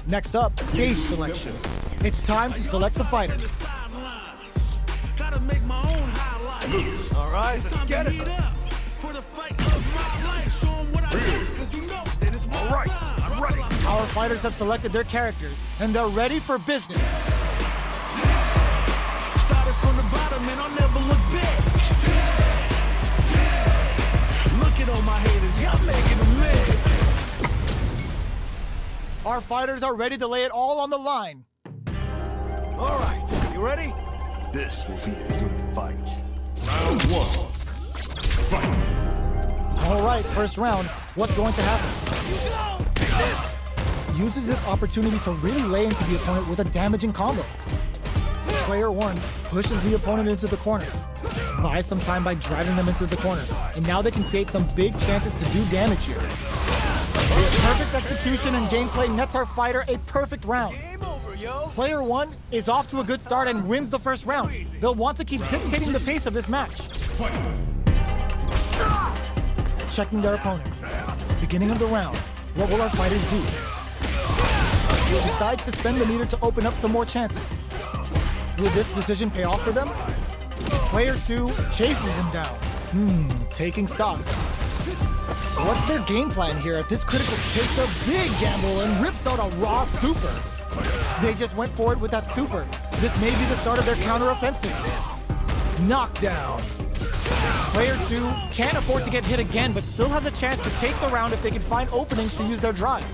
Next up, stage selection. It's time to select the fighters. All right, let's get it. All right, I'm ready. Our fighters have selected their characters, and they're ready for business. Started from the bottom and I'll never look back. Look at all my haters, y'all making them mad. Our fighters are ready to lay it all on the line. All right, you ready? This will be a good fight. Round one. Fight. All right, first round. What's going to happen? Uses this opportunity to really lay into the opponent with a damaging combo. Player one pushes the opponent into the corner. Buys some time by driving them into the corner. And now they can create some big chances to do damage here. Perfect execution and gameplay nets our fighter a perfect round. Game over, yo. Player one is off to a good start and wins the first round. They'll want to keep dictating the pace of this match. Checking their opponent. Beginning of the round. What will our fighters do? Decides to spend the meter to open up some more chances. Will this decision pay off for them? Player two chases him down. Taking stock. What's their game plan here? If this critical takes a big gamble and rips out a raw super. They just went for it with that super. This may be the start of their counter-offensive. Knockdown. Player two can't afford to get hit again, but still has a chance to take the round if they can find openings to use their drive.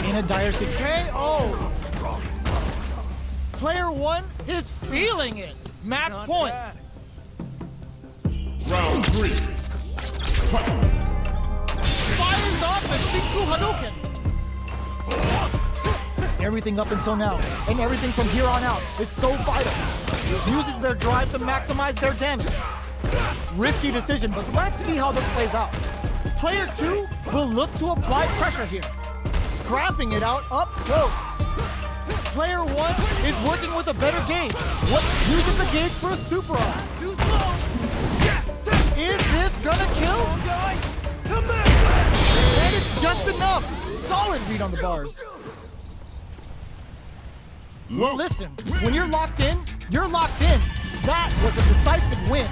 In a dire situation. KO! Player one is feeling it. Match point. Round three. Fight. Fires off the Shinku Hadouken. Everything up until now, and everything from here on out, is so vital. Uses their drive to maximize their damage. Risky decision, but let's see how this plays out. Player two will look to apply pressure here. Scrapping it out up close. Player one is working with a better gauge. What uses the gauge for a super arm? Too slow. Is this gonna kill? And it's just enough. Solid read on the bars. Well, listen, when you're locked in, you're locked in. That was a decisive win.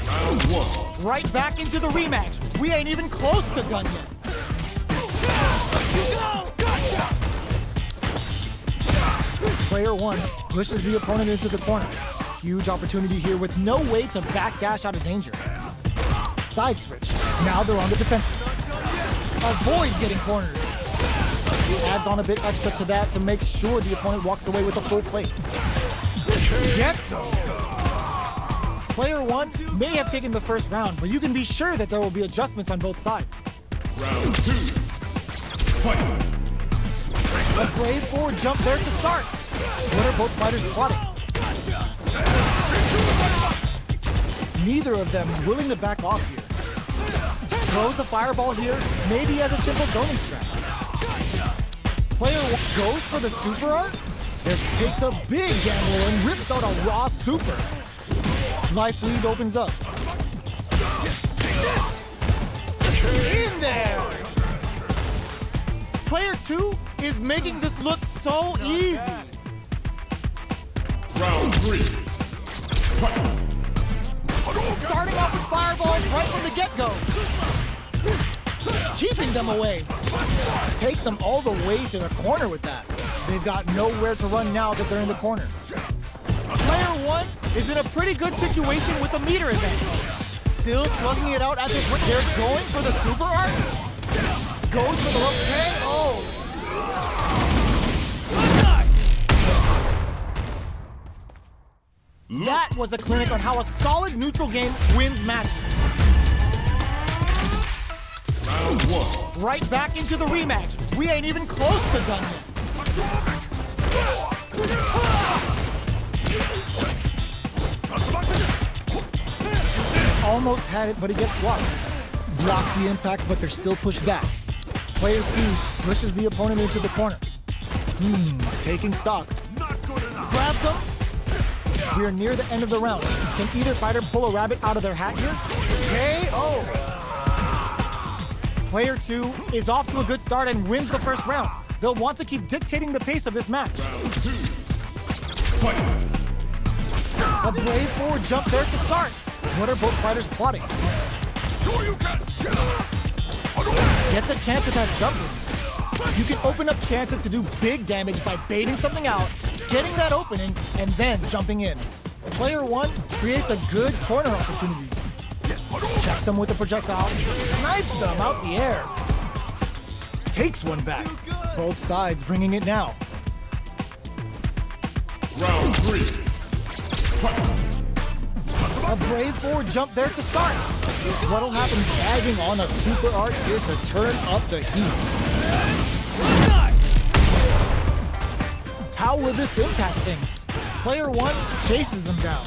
Round one. Right back into the rematch. We ain't even close to done yet. Player one pushes the opponent into the corner. Huge opportunity here with no way to backdash out of danger. Side switch. Now they're on the defensive. Avoids getting cornered. Adds on a bit extra to that to make sure the opponent walks away with a full plate. Gets him. Player one may have taken the first round, but you can be sure that there will be adjustments on both sides. Round two. Fight. A brave forward jump there to start. What are both fighters plotting? Neither of them willing to back off here. Throws a fireball here, maybe as a simple zoning strat. Player one goes for the super art. Takes a big gamble and rips out a raw super. Life lead opens up. In there! Player two is making this look so easy. Round three. Fight. Starting off with fireballs right from the get-go. Keeping them away. Takes them all the way to the corner with that. They've got nowhere to run now that they're in the corner. Player one is in a pretty good situation with the meter advantage. Still slugging it out as they're going for the super art. Goes for the low KO. That was a clinic on how a solid neutral game wins matches. Round one. Right back into the rematch. We ain't even close to done yet. Almost had it, but he gets blocked. Blocks the impact, but they're still pushed back. Player two pushes the opponent into the corner. Taking stock. Grabs him. We are near the end of the round. Can either fighter pull a rabbit out of their hat here? KO! Player 2 is off to a good start and wins the first round. They'll want to keep dictating the pace of this match. Round 2. Fight. A brave forward jump there to start. What are both fighters plotting? Gets a chance at that jump. You can open up chances to do big damage by baiting something out, getting that opening, and then jumping in. Player 1 creates a good corner opportunity. Checks him with a projectile, snipes him out the air. Takes one back. Both sides bringing it now. Round 3. Fight. A brave forward jump there to start. What'll happen tagging on a super art here to turn up the heat? How will this impact things? Player 1 chases them down.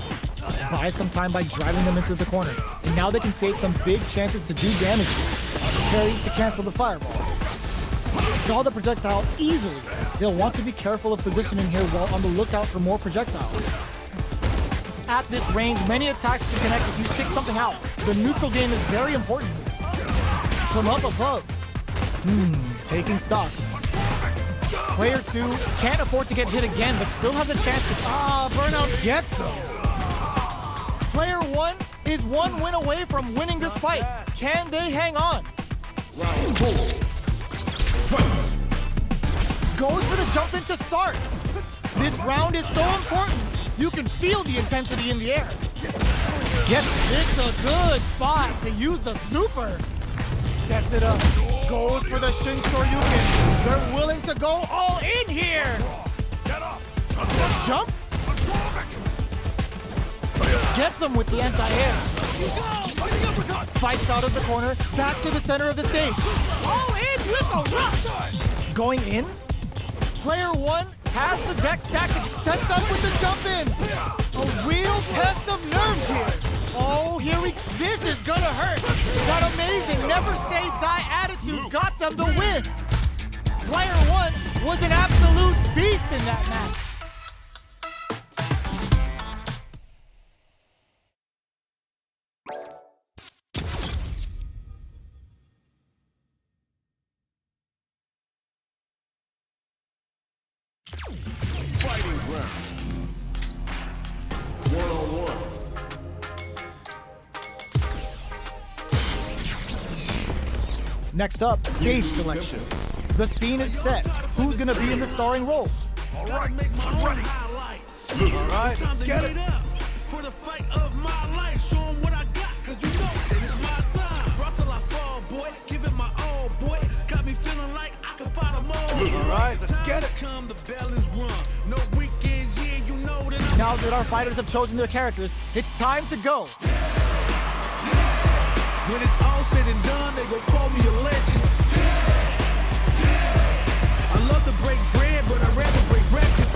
Buys some time by driving them into the corner. And now they can create some big chances to do damage here. Parries to cancel the fireball. Saw the projectile easily. They'll want to be careful of positioning here while on the lookout for more projectiles. At this range, many attacks can connect if you stick something out. The neutral game is very important. From up above. Taking stock. Player 2 can't afford to get hit again, but still has a chance to... Burnout gets him. Player 1 is one win away from winning this fight. Can they hang on? Round 4. Fight. Goes for the jump in to start. This round is so important. You can feel the intensity in the air. Yes, it's a good spot to use the super. Sets it up. Goes for the Shin Shoryuken. They're willing to go all in here. Jumps. Gets them with the anti-air. Fights out of the corner, back to the center of the stage. All in with a rush. Going in. Player 1 has the deck stacked, sets up with the jump in. A real test of nerves here. Oh, this is gonna hurt. That amazing never say die attitude got them the win. Player 1 was an absolute beast in that match. Fighting round. 1-on-1. Next up, stage selection. The scene is set. Who's gonna be in the starring role? All right, I'm ready. All right, let's get it. For the fight of my life, show 'em what I got, cause you know it is my time. Brought till I fall, boy, give it my all, boy. Got me feeling like I can fight them all. All right, let's get it. Come, the bell is rung. No weekends here, you know that I'm... Now that our fighters have chosen their characters, it's time to go. When it's all said and done, they gon' call me a legend. I love to break bread, but I'd rather break records.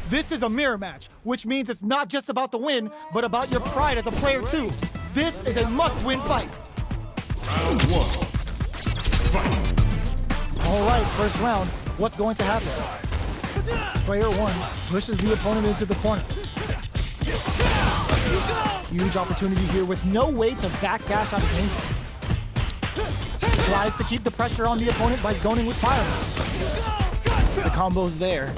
This is a mirror match, which means it's not just about the win, but about your pride as a player too. This is a must-win fight. Round 1. Fight. All right, first round. What's going to happen? Player 1 pushes the opponent into the corner. Huge opportunity here with no way to backdash out of danger. Tries to keep the pressure on the opponent by zoning with fireball. The combo's there.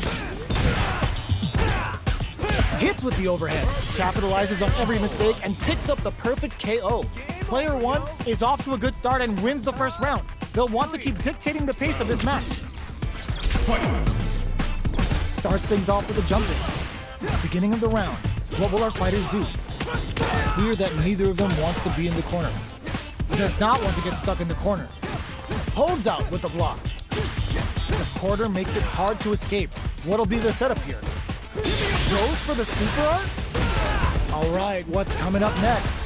Hits with the overhead, capitalizes on every mistake, and picks up the perfect KO. Player 1 is off to a good start and wins the first round. They'll want to keep dictating the pace of this match. Fight. Starts things off with a jump in. Beginning of the round. What will our fighters do? Clear that neither of them wants to be in the corner. Does not want to get stuck in the corner. Holds out with the block. The corner makes it hard to escape. What'll be the setup here? Goes for the super art? All right, what's coming up next?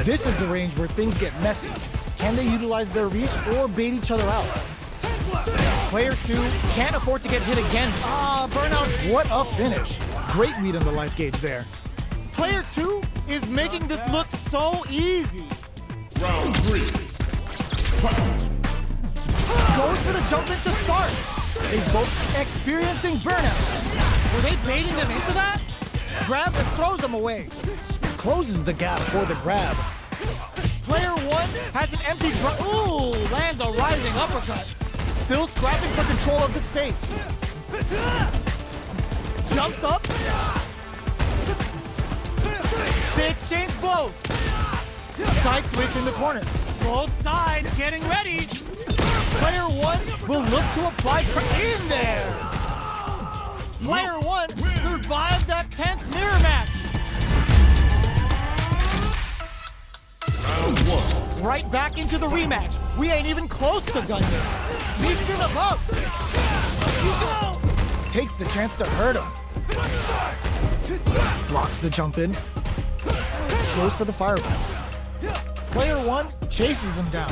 This is the range where things get messy. Can they utilize their reach or bait each other out? Player 2 can't afford to get hit again. Burnout. What a finish. Great read on the life gauge there. Player 2 is making this look so easy. Round 3. Fight. Goes for the jump in to start. They both experiencing burnout. Were they baiting them into that? Grabs and throws them away. Closes the gap for the grab. Player Player one has an empty drop. Ooh, lands a rising uppercut. Still scrapping for control of the space. Jumps up. They exchange blows. Side switch in the corner. Both sides getting ready. Player one will look to apply in there. Player one survived that tense mirror match. Round one. Right back into the rematch. We ain't even close to done yet. Sneaks in above. Takes the chance to hurt him. Blocks the jump in. Goes for the fireball. Player one chases them down.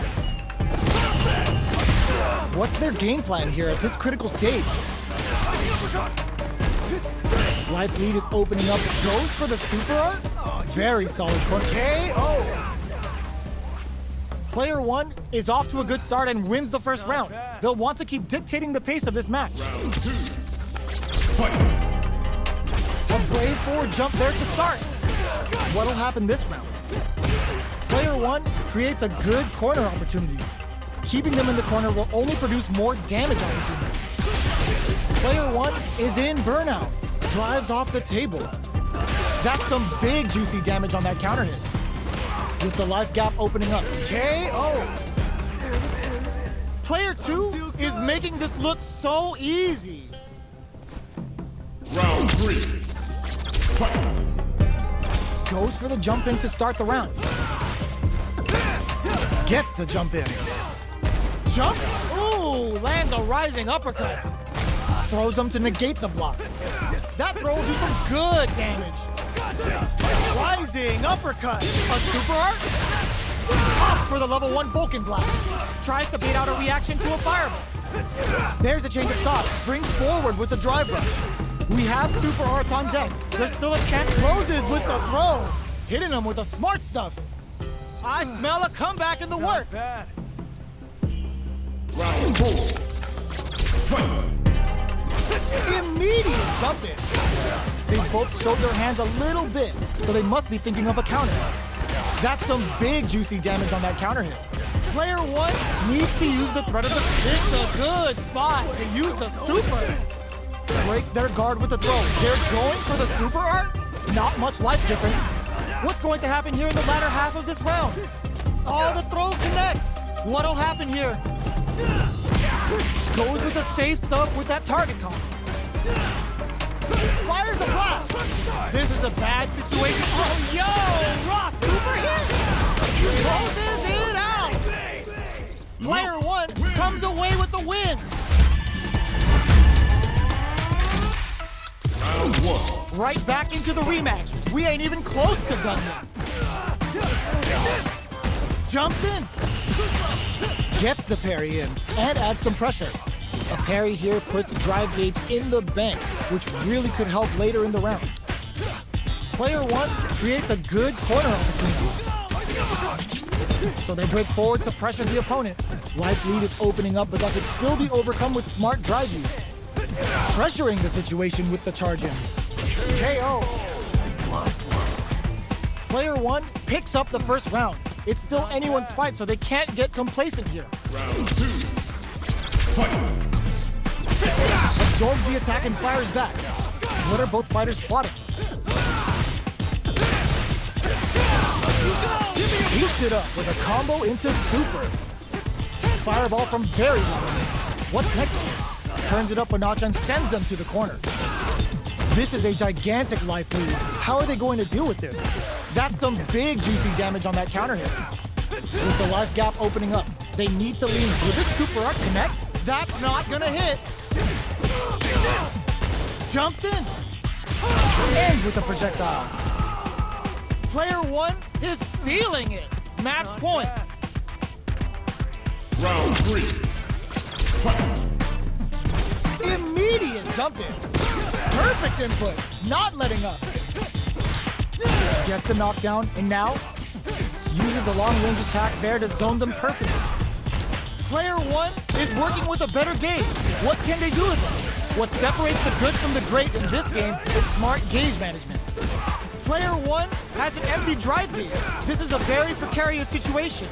What's their game plan here at this critical stage? Life lead is opening up. Goes for the super art. Very solid corner. KO. Player one is off to a good start and wins the first round. They'll want to keep dictating the pace of this match. Round two. Fight. A brave forward jump there to start. What'll happen this round? Player one creates a good corner opportunity. Keeping them in the corner will only produce more damage opportunities. Player one is in burnout. Drives off the table. That's some big juicy damage on that counter hit. With the life gap opening up. KO! Player two is making this look so easy. Round three. Fight. Goes for the jump in to start the round. Gets the jump in. Jump? Ooh, lands a rising uppercut. Throws him to negate the block. That throw will do some good damage. Rising uppercut. A super art? Opts for the level 1 Vulcan blast. Tries to bait out a reaction to a fireball. There's a change of side. Springs forward with the drive rush. We have super arts on deck. There's still a chance. Closes with the throw. Hitting him with the smart stuff. I smell a comeback in the works. Bad. Round four. Fight. Immediate jump in. They both showed their hands a little bit, so they must be thinking of a counter. That's some big juicy damage on that counter hit. Player one needs to use the threat of the... It's a good spot to use the super. Breaks their guard with the throw. They're going for the super art? Not much life difference. What's going to happen here in the latter half of this round? Oh, the throw connects. What'll happen here? Goes with the safe stuff with that target comp. Fires a blast. This is a bad situation. Oh, yo! Raw super hit! Closes it out! Player one comes away with the win. Round one. Right back into the rematch. We ain't even close to done yet. Jumps in. Gets the parry in and adds some pressure. A parry here puts drive gauge in the bank, which really could help later in the round. Player one creates a good corner opportunity. So they break forward to pressure the opponent. Life lead is opening up, but that could still be overcome with smart drive use. Pressuring the situation with the charge in. KO. Player one picks up the first round. It's still anyone's fight, so they can't get complacent here. Round two. Fight. Absorbs the attack and fires back. What are both fighters plotting? Eats it up with a combo into super. Fireball from very low. What's next? Turns it up a notch and sends them to the corner. This is a gigantic life lead. How are they going to deal with this? That's some big juicy damage on that counter hit. With the life gap opening up, they need to lean. Will this super art connect? That's not gonna hit. Jumps in. Ends with a projectile. Player one is feeling it. Match point. Round three. Fight. Immediate jump in. Perfect input. Not letting up. Gets the knockdown, and now uses a long-range attack there to zone them perfectly. Player one is working with a better gauge. What can they do with it? What separates the good from the great in this game is smart gauge management. Player 1 has an empty drive gate. This is a very precarious situation.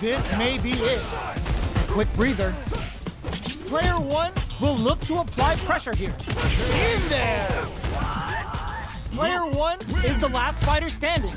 This may be it. A quick breather. Player 1 will look to apply pressure here. In there! Player 1 is the last fighter standing.